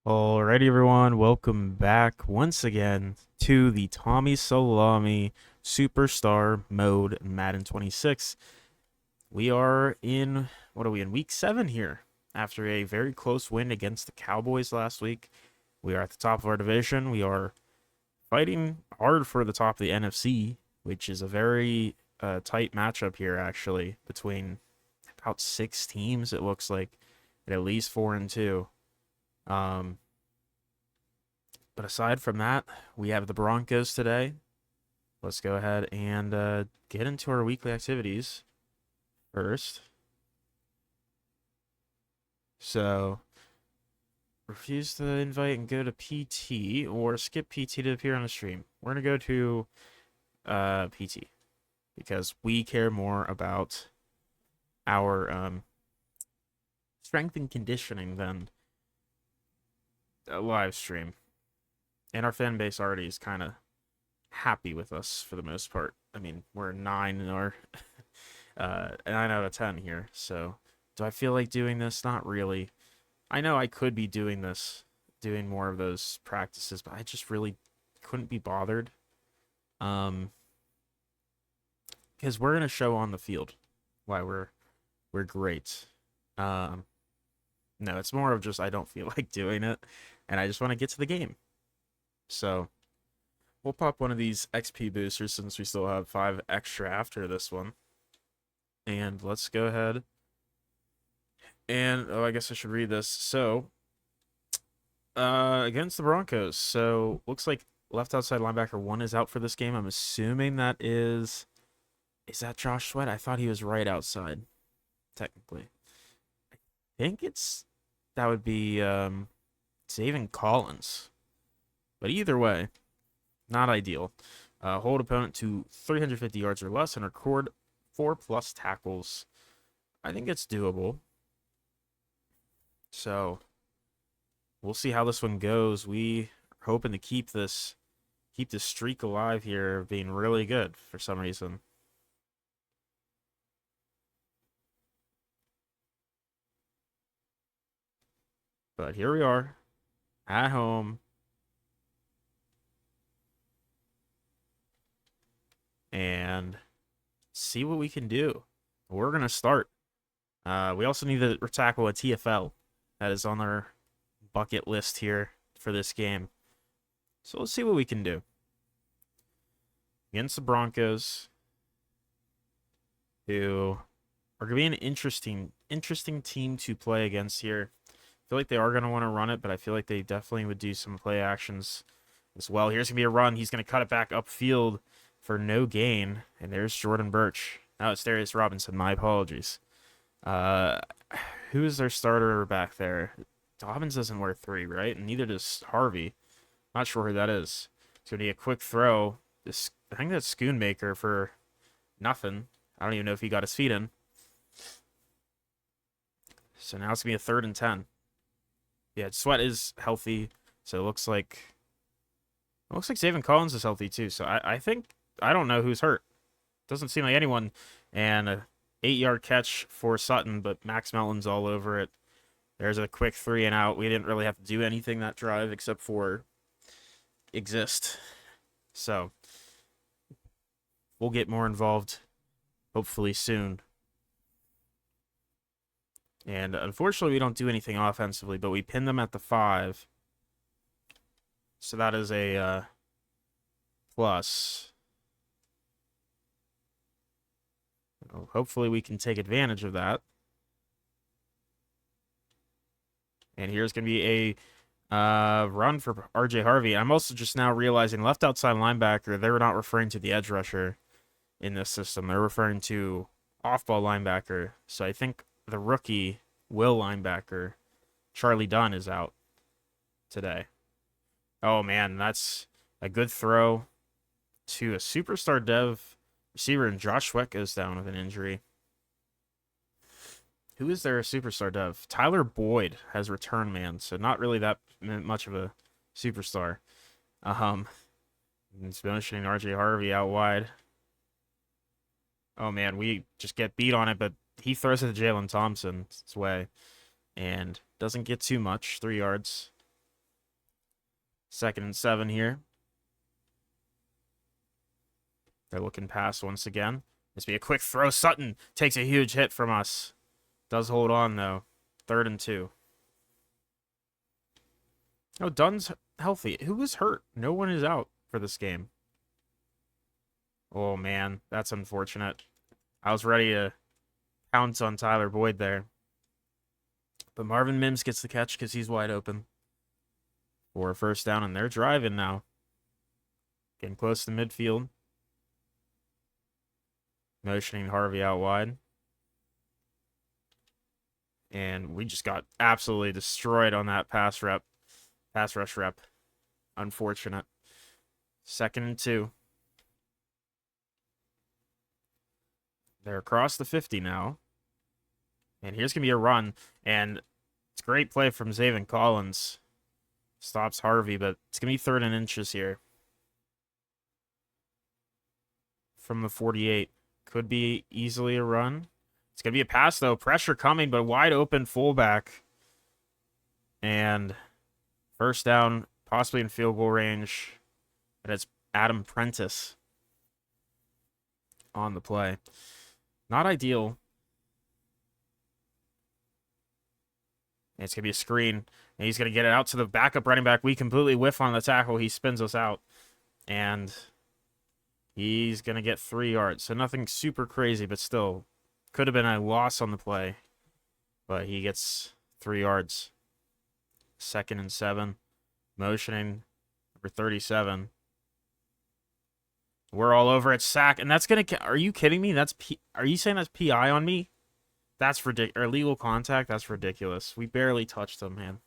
Alrighty, everyone, welcome back once again to the Tommy Salami Superstar Mode Madden 26. We are in, what are we in, week 7 here. After a very close win against the Cowboys last week, we are at the top of our division. We are fighting hard for the top of the NFC, which is a very tight matchup here, actually, between about 6 teams, it looks like, at least 4 and 2. Um, But aside from that, we have the Broncos today. Let's go ahead and get into our weekly activities first. So, refuse to invite and go to PT, or skip PT to appear on the stream. We're going to go to PT because we care more about our strength and conditioning than a live stream. And our fan base already is kind of happy with us for the most part. I mean, we're 9 in our 9 out of 10 here. So, do I feel like doing this? Not really. I know I could be doing this, doing more of those practices, but I just really couldn't be bothered. Because we're gonna show on the field why we're great. Um, no, it's more of just I don't feel like doing it, and I just want to get to the game. So we'll pop one of these XP boosters since we still have 5 extra after this one. And let's go ahead. And, oh, I guess I should read this. So, against the Broncos. So, looks like left outside linebacker 1 is out for this game. I'm assuming that is that Josh Sweat? I thought he was right outside, technically. I think that would be, Zaven Collins. But either way, not ideal. Hold opponent to 350 yards or less and record 4+ tackles. I think it's doable. So we'll see how this one goes. We are hoping to keep this streak alive here of being really good for some reason. But here we are at home. And see what we can do. We're going to start. We also need to tackle a TFL. That is on our bucket list here for this game. So let's see what we can do. Against the Broncos, who are going to be an interesting team to play against here. I feel like they are going to want to run it, but I feel like they definitely would do some play actions as well. Here's going to be a run. He's going to cut it back upfield for no gain. And there's Jordan Birch. Now it's Darius Robinson. My apologies. Who is their starter back there? Dobbins doesn't wear 3, right? And neither does Harvey. Not sure who that is. It's going to be a quick throw. I think that's Schoonmaker for nothing. I don't even know if he got his feet in. So now it's going to be a 3rd and 10. Yeah, Sweat is healthy. So it looks like Zaven Collins is healthy too. So I think, I don't know who's hurt. Doesn't seem like anyone. And a 8-yard catch for Sutton, but Max Melton's all over it. There's a quick 3 and out. We didn't really have to do anything that drive except for exist. So we'll get more involved hopefully soon. And unfortunately, we don't do anything offensively, but we pin them at the 5. So that is a plus. Hopefully, we can take advantage of that. And here's going to be a run for RJ Harvey. I'm also just now realizing left outside linebacker, they were not referring to the edge rusher in this system. They're referring to off-ball linebacker. So I think the rookie will linebacker, Charlie Dunn, is out today. Oh, man, that's a good throw to a superstar dev receiver, and Josh Sweat goes down with an injury. Who is their superstar dev? Tyler Boyd has return man, so not really that much of a superstar. It's mentioning RJ Harvey out wide. Oh man, we just get beat on it, but he throws it to Jalen Thompson's way and doesn't get too much, 3 yards. 2nd and 7 here. They're looking pass once again. This be a quick throw. Sutton takes a huge hit from us. Does hold on, though. 3rd and 2. Oh, Dunn's healthy. Who was hurt? No one is out for this game. Oh, man. That's unfortunate. I was ready to pounce on Tyler Boyd there. But Marvin Mims gets the catch because he's wide open. For a 1st down, and they're driving now. Getting close to midfield. Motioning Harvey out wide. And we just got absolutely destroyed on that pass rush rep. Unfortunate. 2nd and 2. They're across the 50 now. And here's going to be a run. And it's a great play from Zaven Collins. Stops Harvey, but it's going to be 3rd and inches here. From the 48. Could be easily a run. It's going to be a pass, though. Pressure coming, but wide open fullback. And 1st down, possibly in field goal range. But it's Adam Prentice on the play. Not ideal. And it's going to be a screen. And he's going to get it out to the backup running back. We completely whiff on the tackle. He spins us out. And he's going to get 3 yards. So nothing super crazy, but still could have been a loss on the play. But he gets 3 yards. 2nd and 7. Motioning. Number 37. We're all over at sack. And that's going to... Are you kidding me? Are you saying that's PI on me? That's ridiculous. Or illegal contact? That's ridiculous. We barely touched him, man.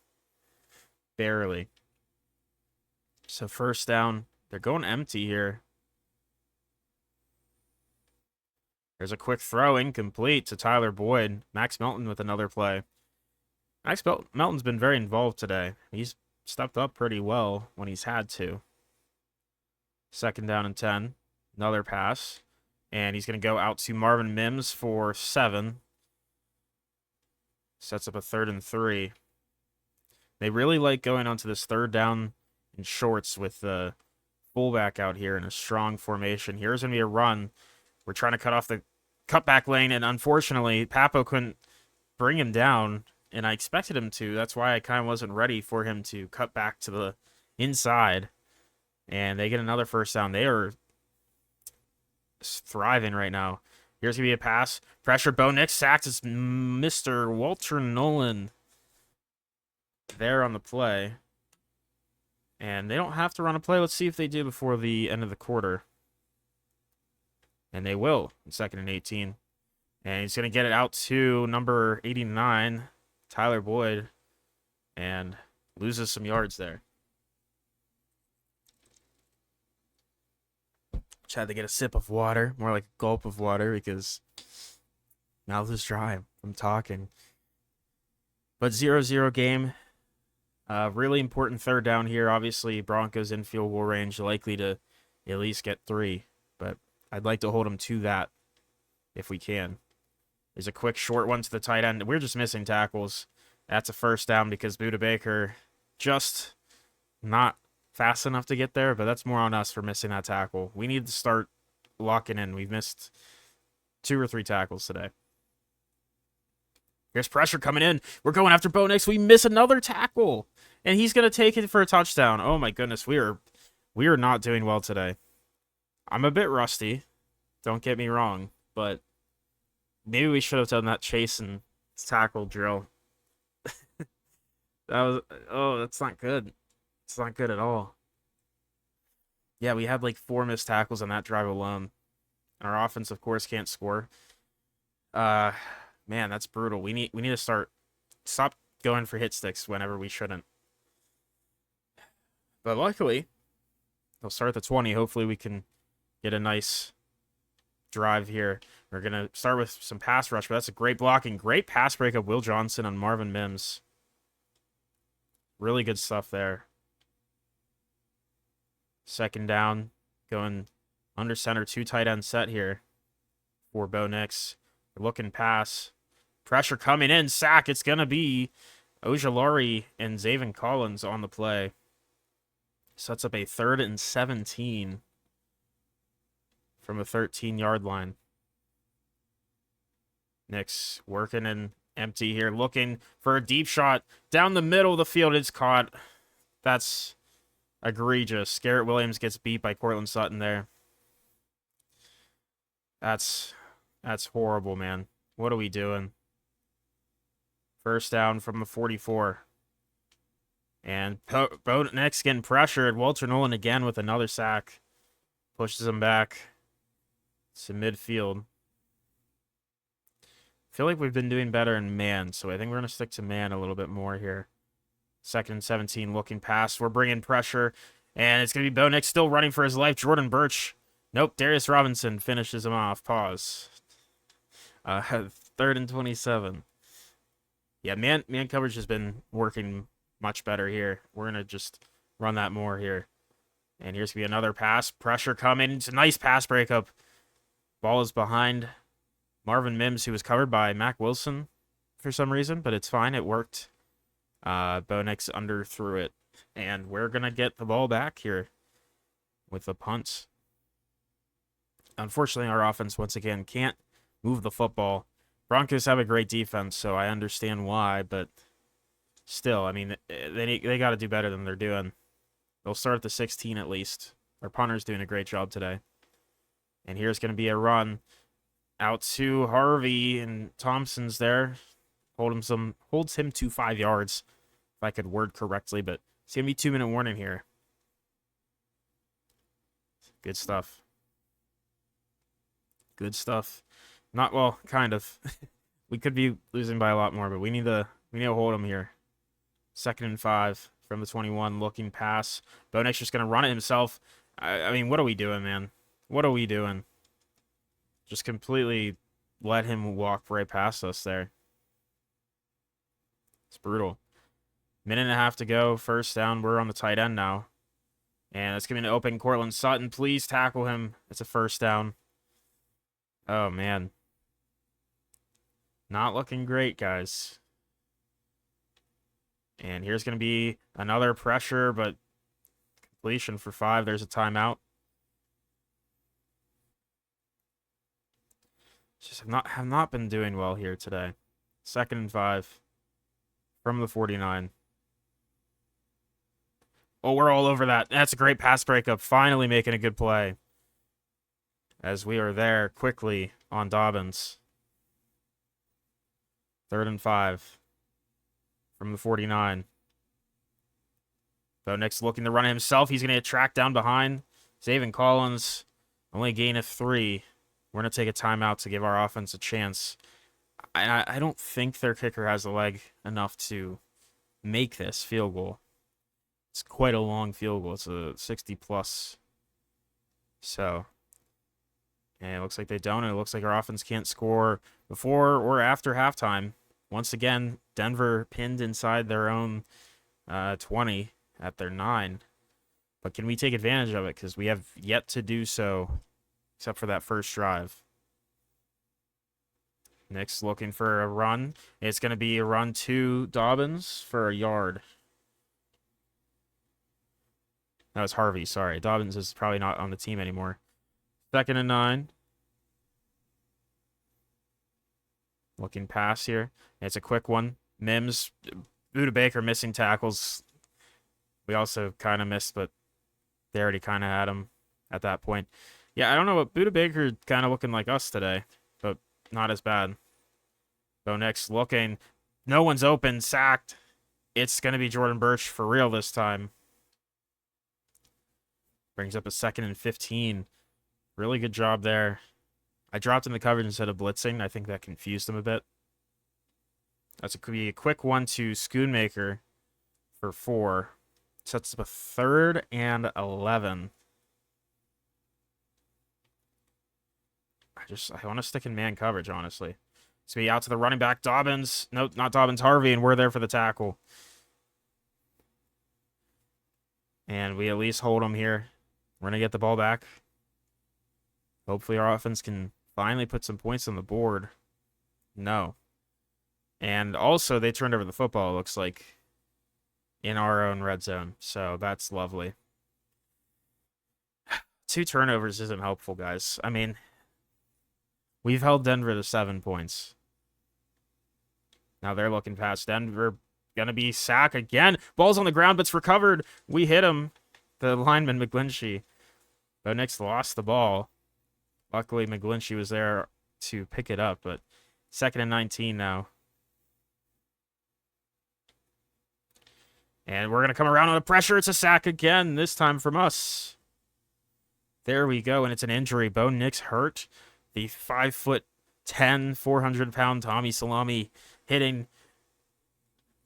Barely. So 1st down. They're going empty here. There's a quick throw, incomplete to Tyler Boyd. Max Melton with another play. Max Melton's been very involved today. He's stepped up pretty well when he's had to. 2nd down and 10. Another pass. And he's going to go out to Marvin Mims for 7. Sets up a 3rd and 3. They really like going onto this 3rd down in shorts with the fullback out here in a strong formation. Here's going to be a run. We're trying to cut off the cutback lane, and unfortunately, Papo couldn't bring him down, and I expected him to. That's why I kind of wasn't ready for him to cut back to the inside. And they get another 1st down. They are thriving right now. Here's going to be a pass. Pressure, Bo Nix sacked. It's Mr. Walter Nolan there on the play. And they don't have to run a play. Let's see if they do before the end of the quarter. And they will in 2nd and 18. And he's going to get it out to number 89, Tyler Boyd, and loses some yards there. Just had to get a sip of water, more like a gulp of water, because mouth is dry from talking. But 0-0 game. Really important 3rd down here. Obviously, Broncos in field goal range, likely to at least get 3. But I'd like to hold them to that if we can. There's a quick short one to the tight end. We're just missing tackles. That's a 1st down because Buda Baker just not fast enough to get there, but that's more on us for missing that tackle. We need to start locking in. We've missed 2 or 3 tackles today. Here's pressure coming in. We're going after Bo Nix. We miss another tackle, and he's going to take it for a touchdown. Oh, my goodness. We are not doing well today. I'm a bit rusty. Don't get me wrong, but maybe we should have done that chase and tackle drill. That's not good. It's not good at all. Yeah, we had like 4 missed tackles on that drive alone. Our offense, of course, can't score. Man, that's brutal. We need to stop going for hit sticks whenever we shouldn't. But luckily, they'll start at the 20. Hopefully we can get a nice drive here. We're going to start with some pass rush, but that's a great blocking. Great pass break of Will Johnson on Marvin Mims. Really good stuff there. 2nd down, going under center, 2 tight end set here for Bo Nix. Looking pass. Pressure coming in. Sack. It's going to be Ojulari and Zaven Collins on the play. Sets up a 3rd and 17 from a 13-yard line. Knicks working in empty here, looking for a deep shot down the middle of the field. It's caught. That's egregious. Garrett Williams gets beat by Cortland Sutton there. That's horrible, man. What are we doing? First down from the 44. And Bo Nix getting pressured. Walter Nolan again with another sack. Pushes him back to midfield. I feel like we've been doing better in man, so I think we're going to stick to man a little bit more here. 2nd and 17, looking pass. We're bringing pressure, and it's going to be Bo Nix still running for his life. Jordan Birch. Nope, Darius Robinson finishes him off. Pause. 3rd and 27. Yeah, man coverage has been working much better here. We're going to just run that more here. And here's going to be another pass. Pressure coming. It's a nice pass breakup. Ball is behind Marvin Mims, who was covered by Mac Wilson for some reason, but it's fine. It worked. Bo Nix underthrew it. And we're going to get the ball back here with the punt. Unfortunately, our offense, once again, can't move the football. Broncos have a great defense, so I understand why, but still, I mean, they got to do better than they're doing. They'll start at the 16 at least. Our punter's doing a great job today. And here's going to be a run out to Harvey, and Thompson's there. Holds him to 5 yards, if I could word correctly, but it's going to be 2-minute warning here. Good stuff. Good stuff. Not, well, kind of. We could be losing by a lot more, but we need to hold them here. 2nd and 5 from the 21, looking pass. Bo Nix just going to run it himself. I mean, what are we doing, man? What are we doing? Just completely let him walk right past us there. It's brutal. 1.5 to go. First down. We're on the tight end now. And it's going to be an open Cortland Sutton. Please tackle him. It's a first down. Oh, man. Not looking great, guys. And here's going to be another pressure, but completion for 5. There's a timeout. Just have not been doing well here today. 2nd and 5 from the 49. Oh, we're all over that. That's a great pass breakup. Finally making a good play. As we are there quickly on Dobbins. 3rd and 5 from the 49. Bo Nix looking to run it himself. He's going to get tracked down behind. Zaven Collins, only a gain of 3. We're going to take a timeout to give our offense a chance. I don't think their kicker has the leg enough to make this field goal. It's quite a long field goal. It's a 60-plus. So, and it looks like they don't. And it looks like our offense can't score before or after halftime. Once again, Denver pinned inside their own 20 at their 9. But can we take advantage of it? Because we have yet to do so, except for that first drive. Nick's looking for a run. It's going to be a run to Dobbins for a yard. That was Harvey, sorry. Dobbins is probably not on the team anymore. 2nd and 9. Looking pass here. It's a quick one. Mims, Buda Baker missing tackles. We also kind of missed, but they already kind of had him at that point. Yeah, I don't know, but Buda Baker kind of looking like us today, but not as bad. Bo Nix looking. No one's open. Sacked. It's going to be Jordan Birch for real this time. Brings up a 2nd and 15. Really good job there. I dropped in the coverage instead of blitzing. I think that confused him a bit. Could be a quick one to Schoonmaker for 4. Sets up a 3rd and 11. I want to stick in man coverage, honestly. It's going to be out to the running back, Dobbins. Nope, not Dobbins, Harvey, and we're there for the tackle. And we at least hold him here. We're going to get the ball back. Hopefully our offense can finally put some points on the board. No. And also, they turned over the football, it looks like, in our own red zone. So that's lovely. 2 turnovers isn't helpful, guys. I mean, we've held Denver to 7 points. Now they're looking past Denver. Gonna be sack again. Ball's on the ground, but it's recovered. We hit him. The lineman, McGlinchey. Bo Nix lost the ball. Luckily, McGlinchey was there to pick it up, but 2nd and 19 now. And we're going to come around on the pressure. It's a sack again, this time from us. There we go, and it's an injury. Bo Nix hurt. The 5'10", 400-pound Tommy Salami hitting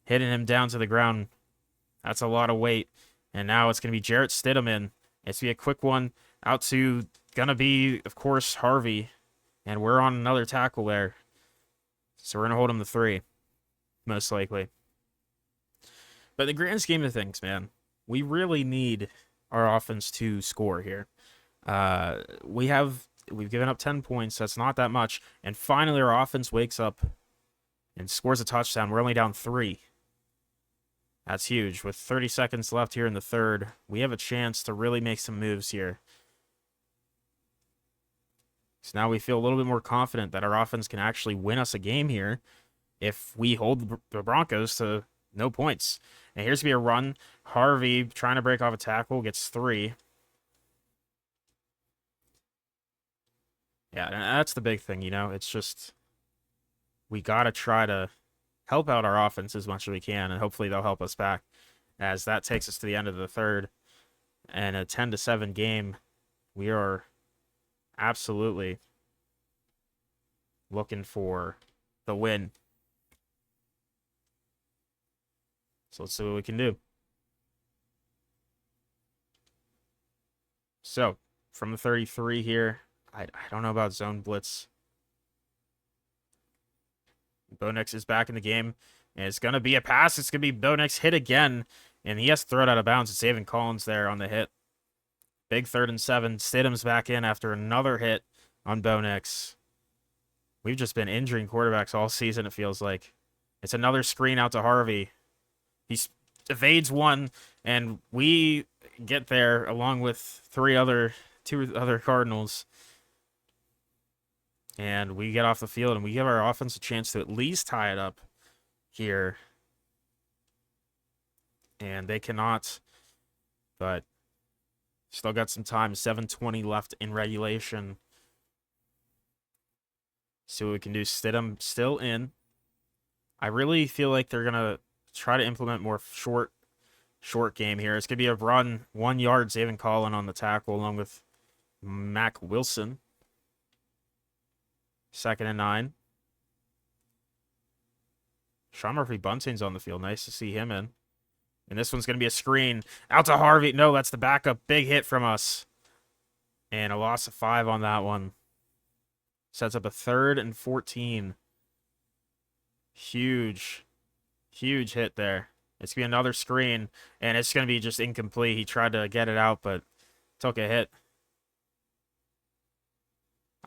him down to the ground. That's a lot of weight. And now it's going to be Jarrett Stidham in. It's going to be a quick one out to, going to be, of course, Harvey. And we're on another tackle there. So we're going to hold him to 3, most likely. But in the grand scheme of things, man, we really need our offense to score here. We've given up 10 points. That's not that much. And finally, our offense wakes up and scores a touchdown. We're only down 3. That's huge. With 30 seconds left here in the third, we have a chance to really make some moves here. So now we feel a little bit more confident that our offense can actually win us a game here if we hold the Broncos to no points. And here's going to be a run. Harvey trying to break off a tackle, gets 3. Yeah, and that's the big thing, you know. It's just we got to try to help out our offense as much as we can, and hopefully they'll help us back, as that takes us to the end of the third. And a 10-7 game, we are absolutely looking for the win. So let's see what we can do. So, from the 33 here, I don't know about zone blitz. Bo Nix is back in the game, and it's going to be a pass. It's going to be Bo Nix hit again, and he has to throw it out of bounds. It's Zaven Collins there on the hit. Big 3rd and 7. Stidham's back in after another hit on Bo Nix. We've just been injuring quarterbacks all season, it feels like. It's another screen out to Harvey. He evades one, and we get there along with 2 other Cardinals. And we get off the field, and we give our offense a chance to at least tie it up here. And they cannot, but still got some time. 7:20 left in regulation. See what we can do. Stidham still in. I really feel like they're going to try to implement more short game here. It's going to be a run, 1 yard, Zaven Collins on the tackle, along with Mac Wilson. 2nd and 9. Sean Murphy-Bunting's on the field. Nice to see him in. And this one's going to be a screen. Out to Harvey. No, that's the backup. Big hit from us. And a loss of 5 on that one. Sets up a 3rd and 14. Huge hit there. It's going to be another screen. And it's going to be just incomplete. He tried to get it out, but took a hit.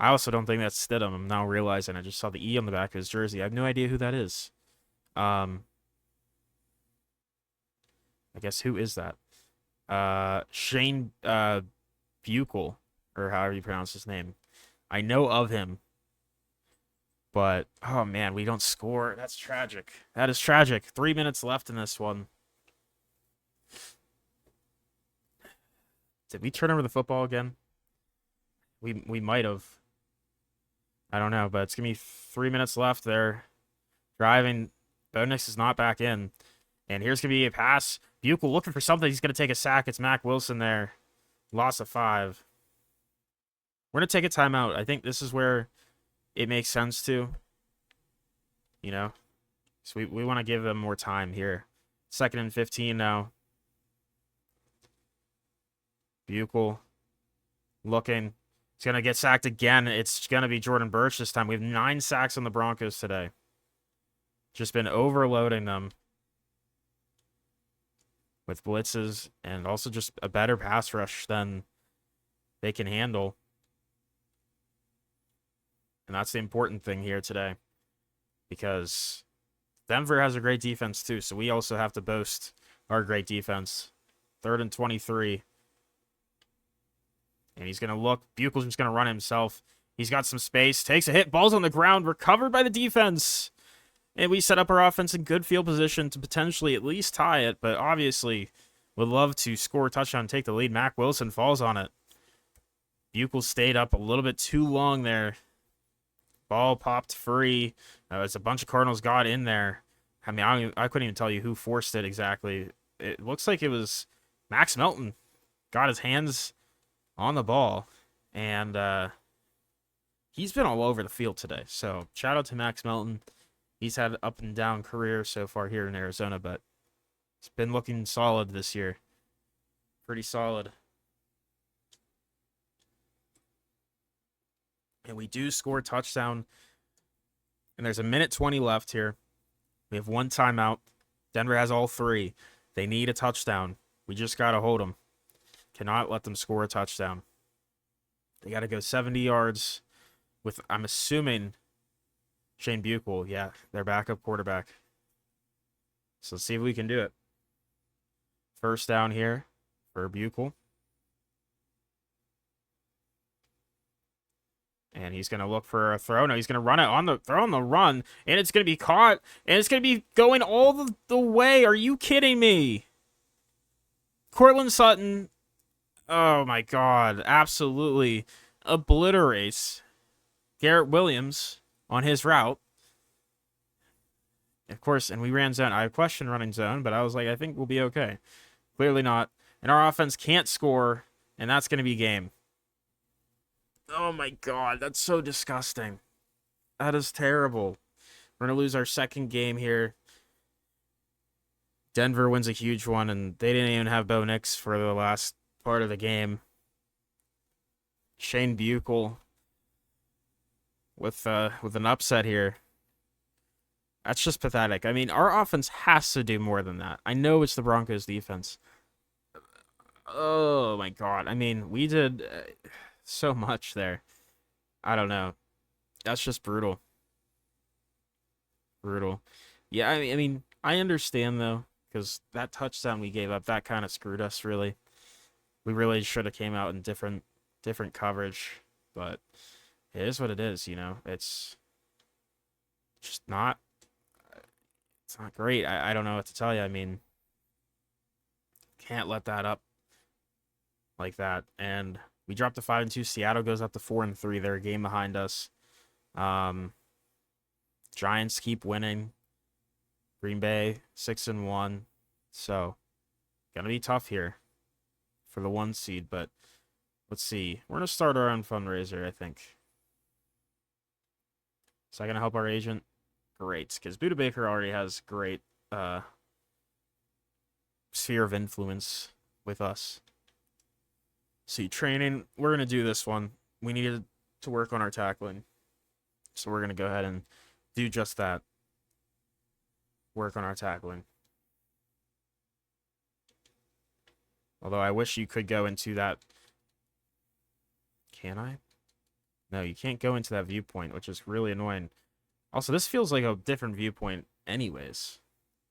I also don't think that's Stidham. I'm now realizing I just saw the E on the back of his jersey. I have no idea who that is. I guess who is that? Shane Buechel, or however you pronounce his name. I know of him. But, oh man, we don't score. That's tragic. That is tragic. 3 minutes left in this one. Did we turn over the football again? We might have. I don't know, but it's going to be 3 minutes left there. Driving. Bo Nix is not back in. And here's going to be a pass. Buechel looking for something. He's going to take a sack. It's Mac Wilson there. Loss of 5. We're going to take a timeout. I think this is where it makes sense to. You know? So we want to give them more time here. 2nd and 15 now. Buechel looking. He's going to get sacked again. It's going to be Jordan Burch this time. We have 9 sacks on the Broncos today. Just been overloading them with blitzes and also just a better pass rush than they can handle. And that's the important thing here today, because Denver has a great defense too, so we also have to boast our great defense. 3rd and 23. And he's going to look. Buchel's just going to run himself. He's got some space. Takes a hit. Ball's on the ground. Recovered by the defense. And we set up our offense in good field position to potentially at least tie it. But obviously, would love to score a touchdown and take the lead. Mac Wilson falls on it. Buchel stayed up a little bit too long there. Ball popped free. As a bunch of Cardinals got in there. I mean, I couldn't even tell you who forced it exactly. It looks like it was Max Melton. Got his hands on the ball. And he's been all over the field today. So shout out to Max Melton. He's had an up and down career so far here in Arizona, but it's been looking solid this year. Pretty solid. And we do score a touchdown. And there's a minute 20 left here. We have one timeout. Denver has all three. They need a touchdown. We just got to hold them. Cannot let them score a touchdown. They got to go 70 yards with, I'm assuming, Shane Buchel. Yeah, their backup quarterback. So let's see if we can do it. First down here for Buchel. And he's going to look for a throw. No, he's going to run it on the throw on the run. And it's going to be caught. And it's going to be going all the way. Are you kidding me? Cortland Sutton. Oh, my God. Absolutely obliterates Garrett Williams on his route. Of course, and we ran zone. I questioned running zone, but I was like, I think we'll be okay. Clearly not. And our offense can't score, and that's going to be game. Oh my God, that's so disgusting. That is terrible. We're going to lose our second game here. Denver wins a huge one, and they didn't even have Bo Nix for the last part of the game. Shane Buchel with an upset here. That's just pathetic. I mean, our offense has to do more than that. I know it's the Broncos defense. Oh my God. I mean, we did so much there. I don't know. That's just brutal. Brutal. Yeah, I mean, I understand though, because that touchdown we gave up, that kind of screwed us. Really, we really should have came out in different coverage, but it is what it is. You know, it's just not. It's not great. I don't know what to tell you. I mean, can't let that up like that. And we dropped to 5-2. Seattle goes up to 4-3. They're a game behind us. Giants keep winning. Green Bay 6-1. So gonna be tough here for the 1 seed. But let's see. We're gonna start our own fundraiser, I think. Is that gonna help our agent? Great, because Buda Baker already has great sphere of influence with us. See, training, we're going to do this one. We needed to work on our tackling. So we're going to go ahead and do just that. Work on our tackling. Although I wish you could go into that. Can I? No, you can't go into that viewpoint, which is really annoying. Also, this feels like a different viewpoint anyways.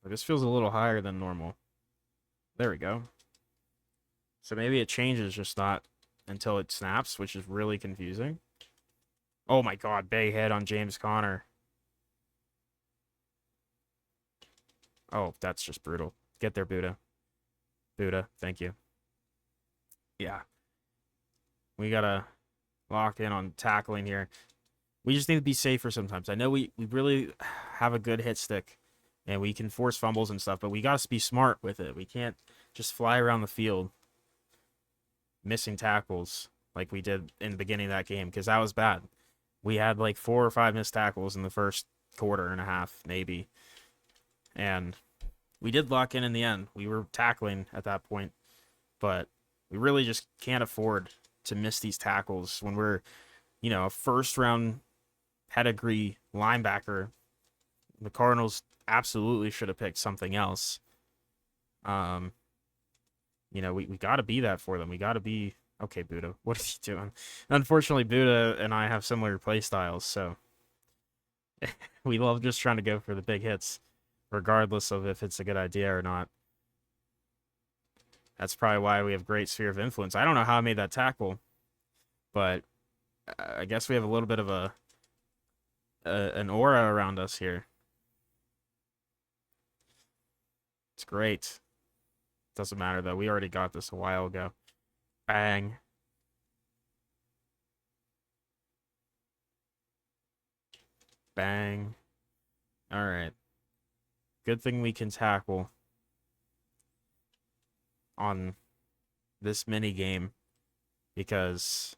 Like, this feels a little higher than normal. There we go. So maybe it changes, just not until it snaps, which is really confusing. Oh my God, big hit on James Conner. Oh, that's just brutal. Get there, Buddha. Buddha, thank you. Yeah. We gotta lock in on tackling here. We just need to be safer sometimes. I know we really have a good hit stick, and we can force fumbles and stuff, but we got to be smart with it. We can't just fly around the field missing tackles like we did in the beginning of that game, because that was bad. We had like 4 or 5 missed tackles in the first quarter and a half, maybe. And we did lock in the end. We were tackling at that point, but we really just can't afford to miss these tackles when we're, you know, a first-round pedigree linebacker. The Cardinals absolutely should have picked something else. You know, we got to be that for them. We got to be... Okay, Buddha, what is he doing? Unfortunately, Buddha and I have similar play styles, so we love just trying to go for the big hits, regardless of if it's a good idea or not. That's probably why we have great sphere of influence. I don't know how I made that tackle. but I guess we have a little bit of an aura around us here. It's great. Doesn't matter though. We already got this a while ago. Bang. Bang. All right. Good thing we can tackle on this mini game, because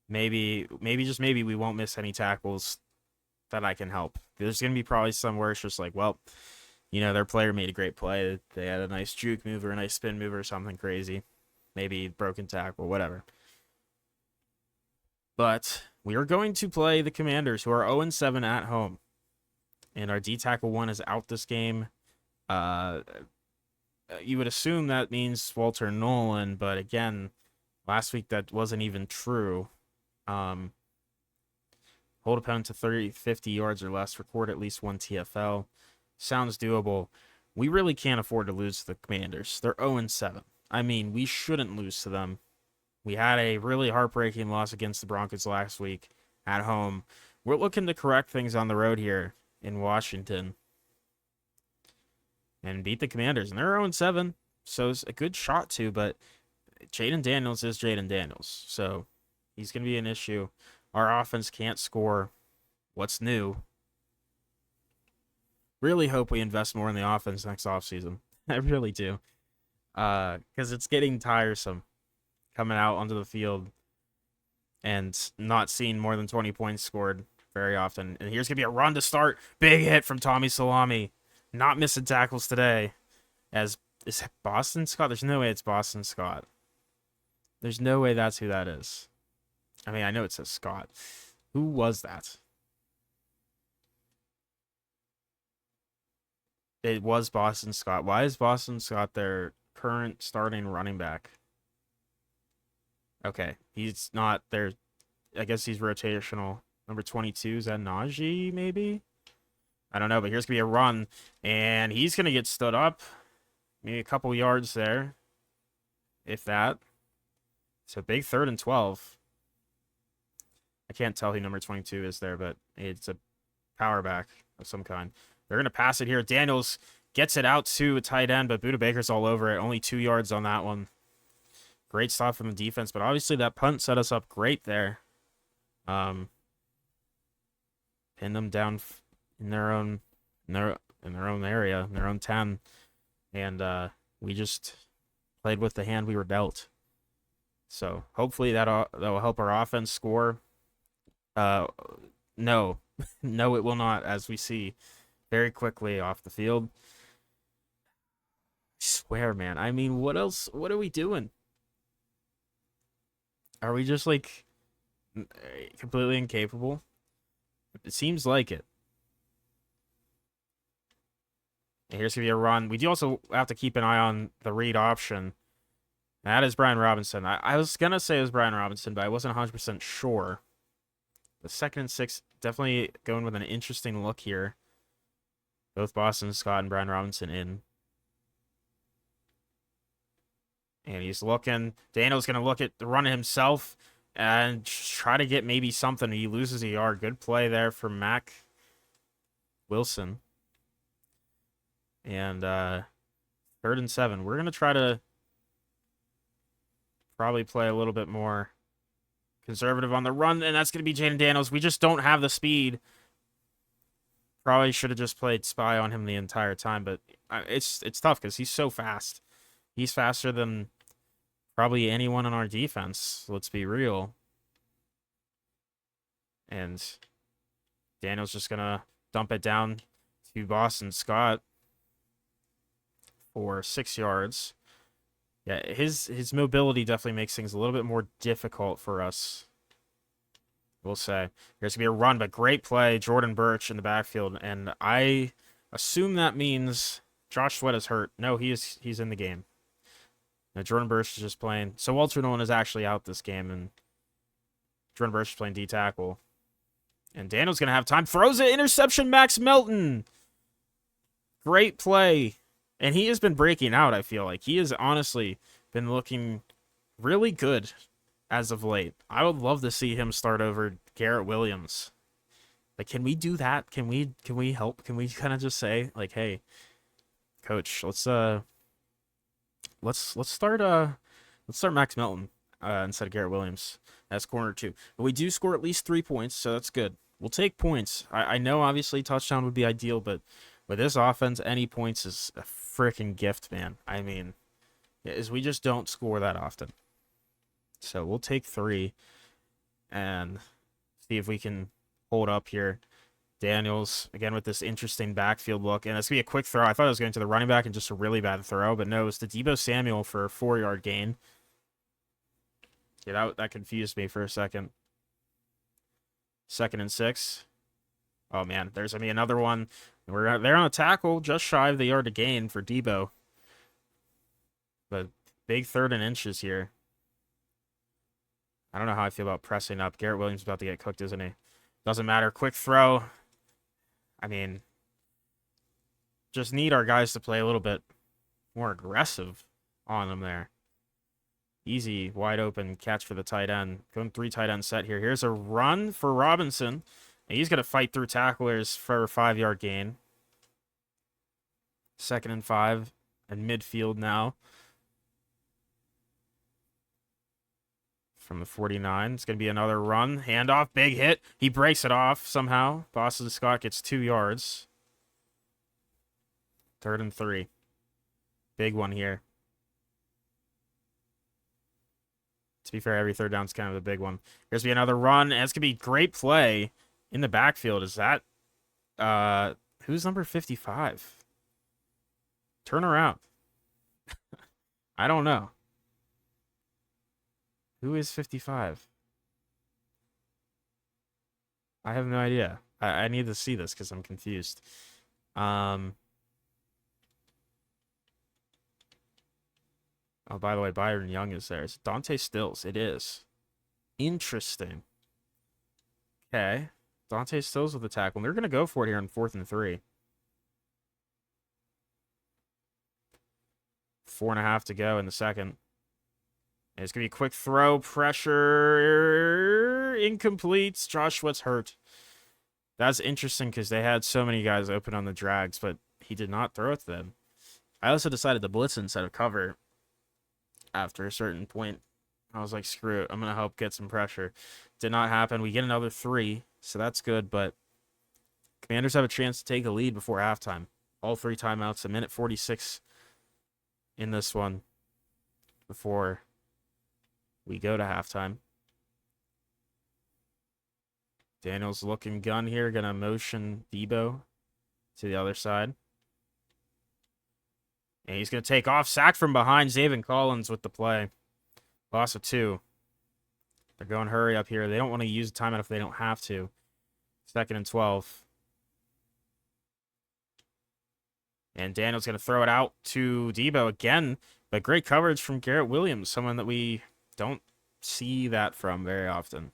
just maybe we won't miss any tackles that I can help. There's going to be probably some where it's just like, well, their player made a great play. They had a nice juke move or a nice spin move or something crazy. Maybe broken tackle, whatever. But we are going to play the Commanders, who are 0-7 at home. And our D-Tackle 1 is out this game. You would assume that means Walter Nolan, but again, last week that wasn't even true. Hold opponent to 30, 50 yards or less, record at least one TFL. Sounds doable. We really can't afford to lose to the Commanders. They're 0-7. I mean, we shouldn't lose to them. We had a really heartbreaking loss against the Broncos last week at home. We're looking to correct things on the road here in Washington and beat the Commanders. And they're 0-7, so it's a good shot to, but Jaden Daniels is Jaden Daniels, so he's going to be an issue. Our offense can't score. What's new? Really hope we invest more in the offense next offseason. I really do. Because it's getting tiresome coming out onto the field and not seeing more than 20 points scored very often. And here's going to be a run to start. Big hit from Tommy Salami. Not missing tackles today. Is it Boston Scott? There's no way it's Boston Scott. There's no way that's who that is. I mean, I know it says Scott. Who was that? It was Boston Scott. Why is Boston Scott their current starting running back? Okay, he's not there. I guess he's rotational. Number 22, is that Najee, maybe? I don't know, but here's going to be a run, and he's going to get stood up. Maybe a couple yards there, if that. So big 3rd and 12. I can't tell who number 22 is there, but it's a power back of some kind. They're going to pass it here. Daniels gets it out to a tight end, but Budda Baker's all over it. Only 2 yards on that one. Great stop from the defense, but obviously that punt set us up great there. Pin them down in their own area, in their own 10, and we just played with the hand we were dealt. So hopefully that will help our offense score. No, no, it will not, as we see very quickly off the field. I swear, man. I mean, what else? What are we doing? Are we just like completely incapable? It seems like it. And here's going to be a run. We do also have to keep an eye on the read option. That is Brian Robinson. I was going to say it was Brian Robinson, but I wasn't 100% sure. The 2nd and 6, definitely going with an interesting look here. Both Boston Scott and Brian Robinson in. And he's looking. Daniel's going to look at the run himself and try to get maybe something. He loses a yard. Good play there from Mac Wilson. And 3rd and 7. We're going to try to probably play a little bit more conservative on the run, and that's going to be Jaden Daniels. We just don't have the speed. Probably should have just played spy on him the entire time, but it's tough because he's so fast. He's faster than probably anyone on our defense, let's be real. And Daniel's just going to dump it down to Boston Scott for 6 yards. Yeah, his mobility definitely makes things a little bit more difficult for us, we'll say. There's going to be a run, but great play. Jordan Birch in the backfield, and I assume that means Josh Sweat is hurt. No, he's in the game. Now, Jordan Birch is just playing. So Walter Nolan is actually out this game, and Jordan Birch is playing D-tackle. And Daniel's going to have time. Throws it. Interception, Max Melton. Great play. And he has been breaking out, I feel like. He has honestly been looking really good as of late. I would love to see him start over Garrett Williams. Like, can we do that? Can we help? Can we kind of just say like, hey, coach, let's start Max Melton instead of Garrett Williams as corner two. But we do score at least 3 points, so that's good. We'll take points. I know obviously touchdown would be ideal, but with this offense, any points is a freaking gift, man. I mean, is we just don't score that often. So we'll take 3 and see if we can hold up here. Daniels, again, with this interesting backfield look. And it's going to be a quick throw. I thought it was going to the running back and just a really bad throw, but no, it was to Deebo Samuel for a 4-yard gain. Yeah, that confused me for a second. 2nd and 6. Oh, man, there's going to be another one. We're there on a tackle, just shy of the yard to gain for Deebo. But big 3rd and inches here. I don't know how I feel about pressing up. Garrett Williams is about to get cooked, isn't he? Doesn't matter. Quick throw. I mean, just need our guys to play a little bit more aggressive on them there. Easy, wide open catch for the tight end. Going 3 tight end set here. Here's a run for Robinson. And he's going to fight through tacklers for a 5-yard gain. 2nd and 5 and midfield now. From the 49. It's going to be another run. Handoff, big hit. He breaks it off somehow. Boston Scott gets 2 yards. 3rd and 3. Big one here. To be fair, every 3rd down's kind of a big one. Here's be another run, and it's going to be great play in the backfield. Is that who's number 55? Turn around. I don't know. Who is 55? I have no idea. I need to see this because I'm confused. Oh, by the way, Byron Young is there. It's Dante Stills. It is. Interesting. Okay. Dante Stills with the tackle. And they're going to go for it here on 4th and 3. 4.5 to go in the second. And it's going to be a quick throw. Pressure. Incomplete. Josh Sweat's hurt. That's interesting because they had so many guys open on the drags, but he did not throw it to them. I also decided to blitz instead of cover after a certain point. I was like, screw it. I'm going to help get some pressure. Did not happen. We get another 3, so that's good, but Commanders have a chance to take a lead before halftime. All 3 timeouts. 1:46 in this one before we go to halftime. Daniels looking gun here. Going to motion Deebo to the other side. And he's going to take off. Sack from behind. Zaven Collins with the play. Loss of 2. They're going hurry up here. They don't want to use a timeout if they don't have to. 2nd and 12. And Daniel's going to throw it out to Deebo again. But great coverage from Garrett Williams. Someone that we don't see that from very often.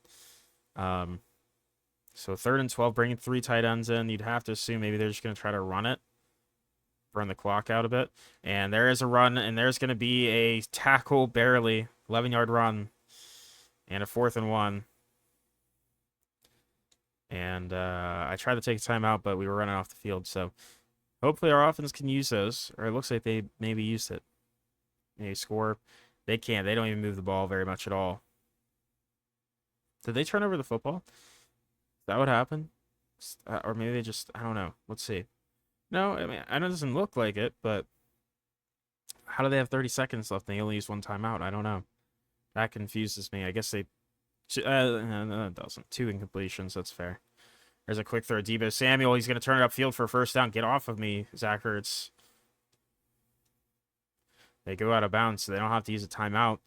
So 3rd and 12, bringing 3 tight ends in. You'd have to assume maybe they're just going to try to run it. Burn the clock out a bit. And there is a run, and there's going to be a tackle, barely. 11-yard run. And a 4th and 1. And I tried to take a timeout, but we were running off the field. So hopefully our offense can use those. Or it looks like they maybe used it. Maybe score. They can't. They don't even move the ball very much at all. Did they turn over the football? That would happen? Or maybe they just, I don't know. Let's see. No, I mean, I know it doesn't look like it, but how do they have 30 seconds left and they only use 1 timeout? I don't know. That confuses me. I guess they, no, it doesn't. 2 incompletions, that's fair. There's a quick throw. Deebo Samuel, he's going to turn it upfield for a 1st down. Get off of me, Zach Ertz. They go out of bounds, so they don't have to use a timeout.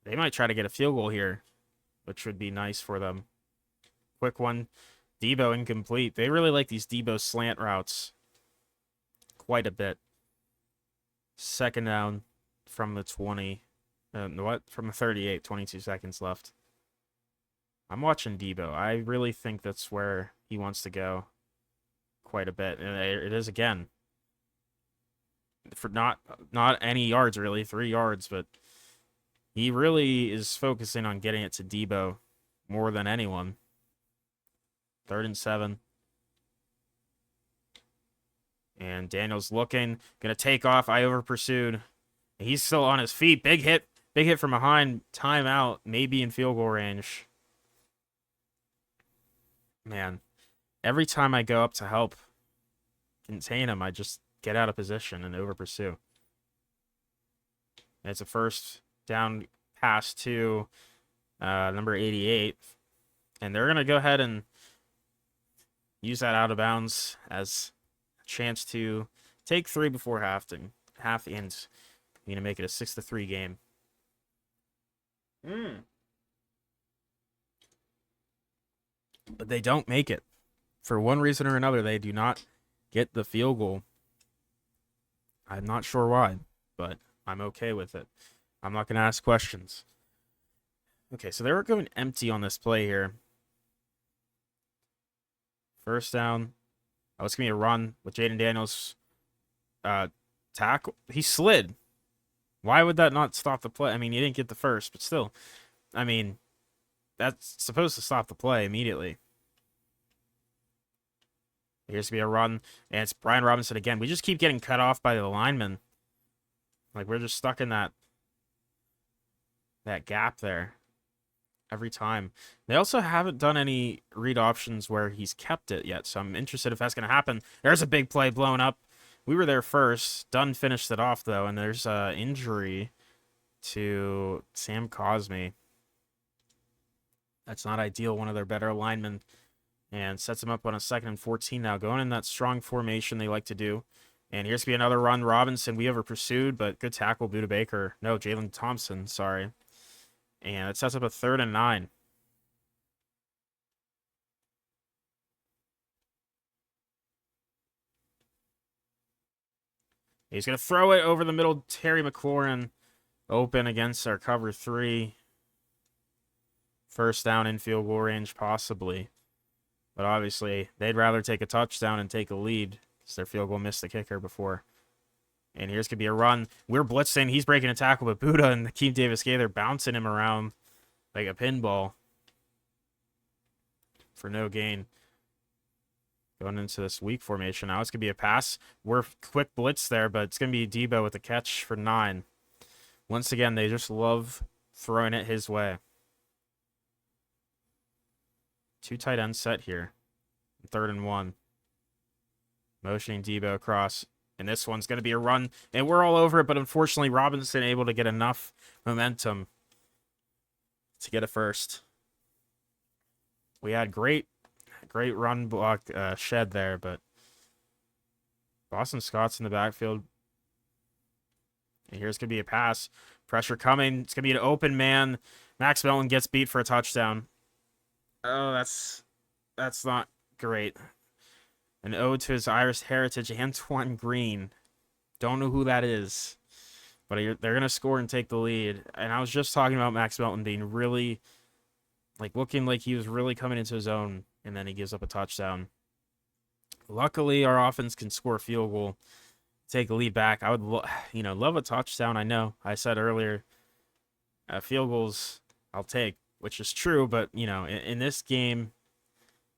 They might try to get a field goal here, which would be nice for them. Quick one. Deebo incomplete. They really like these Deebo slant routes quite a bit. 2nd down from the 20. From the 38. 22 seconds left. I'm watching Deebo. I really think that's where he wants to go quite a bit. And it is again. For not any yards, really. 3 yards, but He really is focusing on getting it to Debo more than anyone. 3rd and 7. And Daniels looking, gonna take off. I over pursued. He's still on his feet. Big hit from behind. Timeout, maybe in field goal range. Man, every time I go up to help contain him, I just get out of position and over pursue. And it's a first down pass to number 88. And they're gonna go ahead and use that out of bounds as a chance to take 3 before half and going to make it a 6-3 game. But they don't make it. For one reason or another, they do not get the field goal. I'm not sure why, but I'm okay with it. I'm not going to ask questions. Okay, so they were going empty on this play here. First down. Oh, it's going to be a run with Jaden Daniels. Tackle. He slid. Why would that not stop the play? I mean, he didn't get the first, but still. I mean, that's supposed to stop the play immediately. Here's going to be a run, and it's Brian Robinson again. We just keep getting cut off by the linemen. Like, we're just stuck in that gap there every time. They also haven't done any read options where he's kept it yet, so I'm interested if that's going to happen. There's a big play blown up. We were there first. Dunn finished it off, though, and there's an injury to Sam Cosme. That's not ideal. One of their better linemen. And sets him up on a 2nd and 14 now. Going in that strong formation they like to do. And here's going to be another run. Robinson, we over pursued, but good tackle, Buda Baker. No, Jalen Thompson, sorry. And it sets up a 3rd and 9. He's going to throw it over the middle. Terry McLaurin open against our cover 3. First down in field goal range, possibly. But obviously, they'd rather take a touchdown and take a lead because their field goal missed the kicker before. And here's going to be a run. We're blitzing. He's breaking a tackle, but Buda and Akeem Davis-Gay, they're bouncing him around like a pinball for no gain. Going into this weak formation now. It's going to be a pass. We're quick blitz there, but it's going to be Debo with a catch for 9. Once again, they just love throwing it his way. 2 tight ends set here. 3rd and 1. Motioning Debo across. And this one's going to be a run. And we're all over it, but unfortunately, Robinson able to get enough momentum to get a first. We had great run block shed there, but Boston Scott's in the backfield. And here's going to be a pass. Pressure coming. It's going to be an open man. Max Melton gets beat for a touchdown. Oh, that's not great. An ode to his Irish heritage, Antoine Green. Don't know who that is. But they're going to score and take the lead. And I was just talking about Max Melton being really, looking like he was really coming into his own. And then he gives up a touchdown. Luckily, our offense can score a field goal, take a lead back. I would, love a touchdown. I know. I said earlier, field goals I'll take, which is true. But, in this game,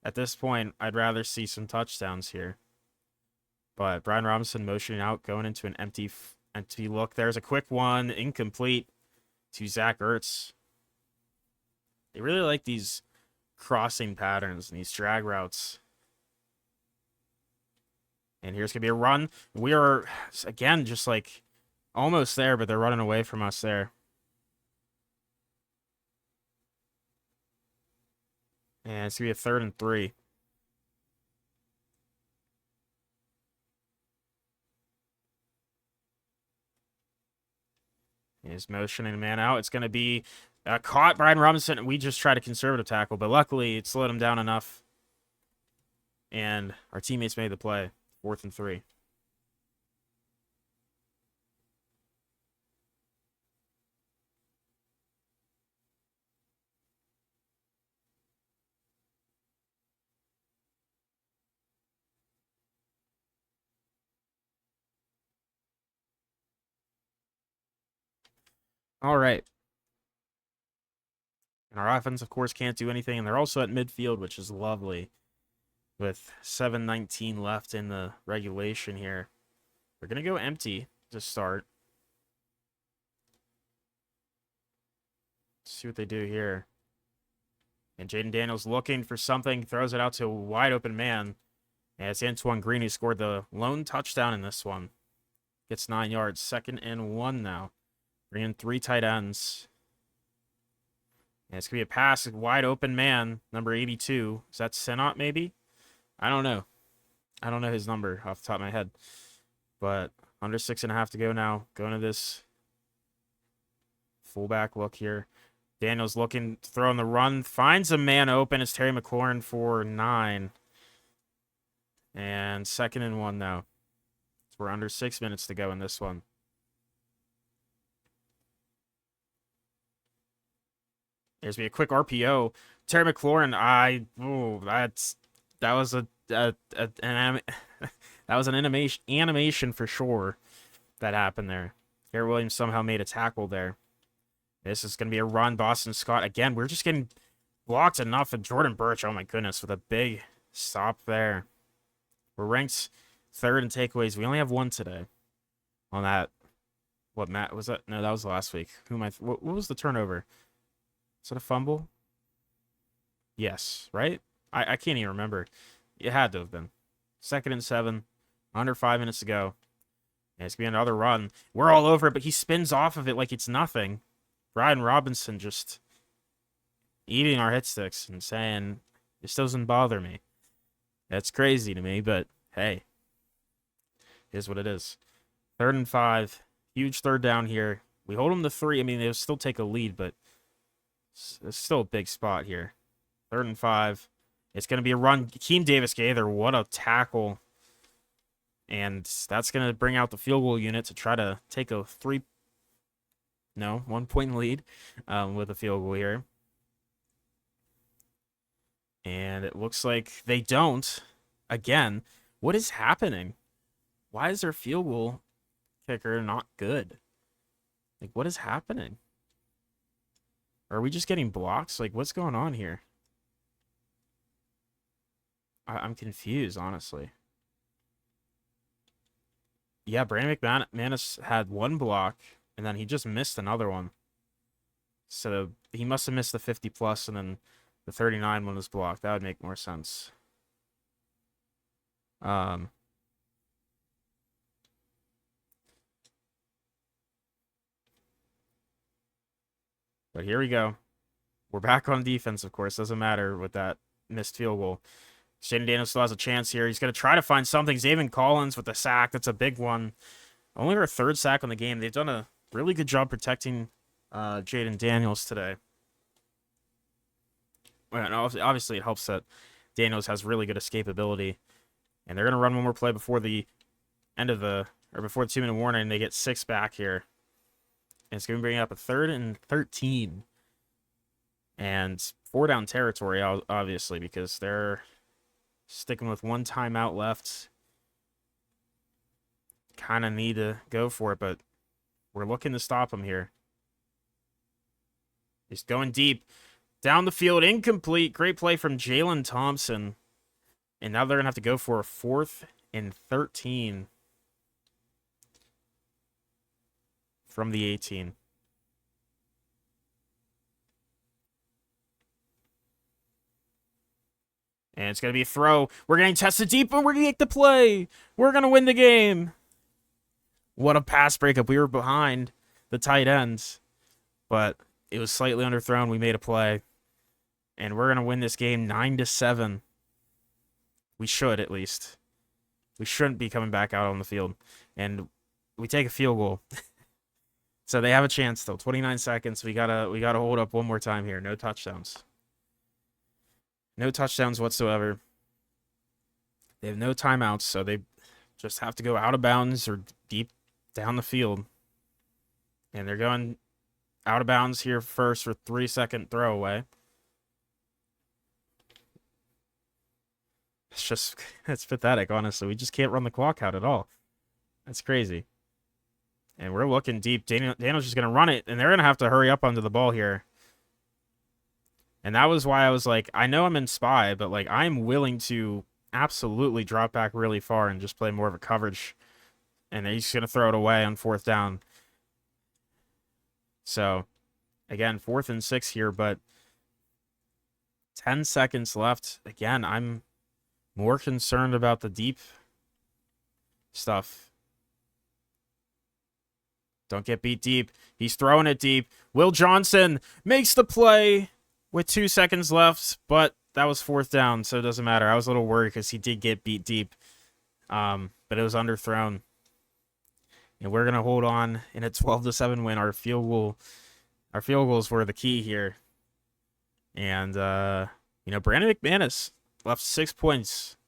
at this point, I'd rather see some touchdowns here. But Brian Robinson motioning out, going into an empty look. There's a quick one, incomplete to Zach Ertz. They really like these crossing patterns and these drag routes. And here's going to be a run. We are, again, just almost there, but they're running away from us there. And it's going to be a 3rd and 3. He's motioning a man out. It's going to be caught. Brian Robinson. We just tried a conservative tackle, but luckily it slowed him down enough. And our teammates made the play. 4th and 3. All right. And our offense, of course, can't do anything. And they're also at midfield, which is lovely. With 7:19 left in the regulation here. We're going to go empty to start. Let's see what they do here. And Jaden Daniels looking for something, throws it out to a wide open man. And it's Antoine Green who scored the lone touchdown in this one. Gets 9 yards. 2nd and 1 now. Bringing 3 tight ends. And it's going to be a pass, a wide open man, number 82. Is that Senat maybe? I don't know. I don't know his number off the top of my head. But under 6.5 to go now. Going to this fullback look here. Daniels looking to throw in the run. Finds a man open. It's Terry McLaurin for 9. And 2nd and 1 now. So we're under 6 minutes to go in this one. There's be a quick RPO. Terry McLaurin, that was an animation for sure that happened there. Garrett Williams somehow made a tackle there. This is going to be a run. Boston Scott. Again, we're just getting blocked enough. And Jordan Birch, oh my goodness, with a big stop there. We're ranked 3rd in takeaways. We only have 1 today on that. What, Matt, was that? No, that was last week. What was the turnover? Is that a fumble? Yes, right? I can't even remember. It had to have been. 2nd and 7. Under 5 minutes to go. And it's going to be another run. We're all over it, but he spins off of it like it's nothing. Brian Robinson just eating our hit sticks and saying, this doesn't bother me. That's crazy to me, but hey, here's what it is. 3rd and 5. Huge 3rd down here. We hold them to 3. I mean, they'll still take a lead, but it's still a big spot here. 3rd and 5. It's going to be a run. Keem Davis-Gaither, what a tackle. And that's going to bring out the field goal unit to try to take a 1-point lead with a field goal here. And it looks like they don't. Again, what is happening? Why is their field goal kicker not good? Like, what is happening? Are we just getting blocks? Like, what's going on here? I'm confused, honestly. Yeah, Brandon McManus had 1 block, and then he just missed another one. So he must have missed the 50-plus, and then the 39 one was blocked. That would make more sense. But here we go. We're back on defense, of course. Doesn't matter with that missed field goal. Shaden Daniels still has a chance here. He's going to try to find something. Zaven Collins with the sack. That's a big one. Only our 3rd sack on the game. They've done a really good job protecting Jaden Daniels today. Well, obviously, it helps that Daniels has really good escapability. And they're going to run one more play before the end of before the 2-minute warning, and they get 6 back here. And it's going to bring up a 3rd and 13. And 4 down territory, obviously, because they're sticking with 1 timeout left. Kind of need to go for it, but we're looking to stop him here. He's going deep. Down the field, incomplete. Great play from Jalen Thompson. And now they're going to have to go for a 4th and 13 from the 18. And it's going to be a throw. We're getting tested deep, and we're going to get the play. We're going to win the game. What a pass breakup. We were behind the tight ends, but it was slightly underthrown. We made a play, and we're going to win this game 9-7. We should, at least. We shouldn't be coming back out on the field. And we take a field goal. So they have a chance, though. 29 seconds. We gotta hold up one more time here. No touchdowns. No touchdowns whatsoever. They have no timeouts, so they just have to go out of bounds or deep down the field. And they're going out of bounds here first for 3-second throwaway. It's pathetic, honestly. We just can't run the clock out at all. That's crazy. And we're looking deep. Daniel's just going to run it, and they're going to have to hurry up onto the ball here. And that was why I was like, I know I'm in spy, but like I'm willing to absolutely drop back really far and just play more of a coverage. And he's gonna throw it away on 4th down. So again, 4th and 6 here, but 10 seconds left. Again, I'm more concerned about the deep stuff. Don't get beat deep. He's throwing it deep. Will Johnson makes the play with 2 seconds left, but that was 4th down, so it doesn't matter. I was a little worried because he did get beat deep, but it was underthrown. And we're gonna hold on in a 12-7 win. Our field goals were the key here. And Brandon McManus left 6 points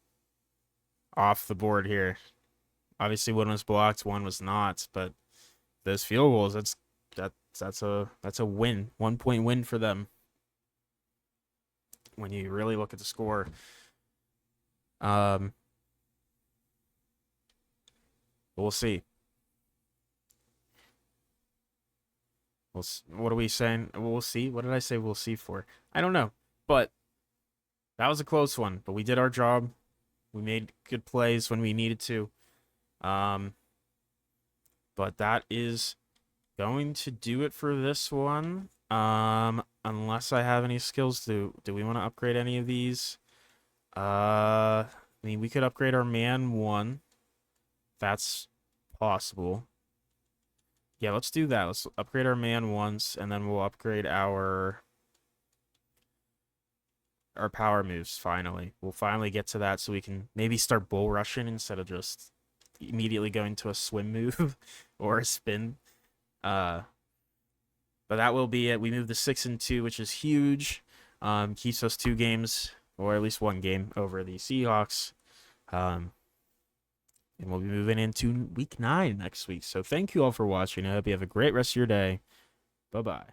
off the board here. Obviously, one was blocked, one was not, but those field goals, that's a win, 1-point win for them. When you really look at the score, but we'll see. What are we saying? We'll see. What did I say? We'll see for? I don't know, but that was a close one. But we did our job. We made good plays when we needed to. But that is going to do it for this one. Unless I have any skills, do we want to upgrade any of these? I mean, we could upgrade our man 1. That's possible. Yeah, let's do that. Let's upgrade our man once, and then we'll upgrade our power moves finally. We'll finally get to that so we can maybe start bull rushing instead of just immediately going to a swim move or a spin. But that will be it. We moved to 6-2, which is huge. Keeps us 2 games, or at least 1 game, over the Seahawks. And we'll be moving into week 9 next week. So thank you all for watching. I hope you have a great rest of your day. Bye-bye.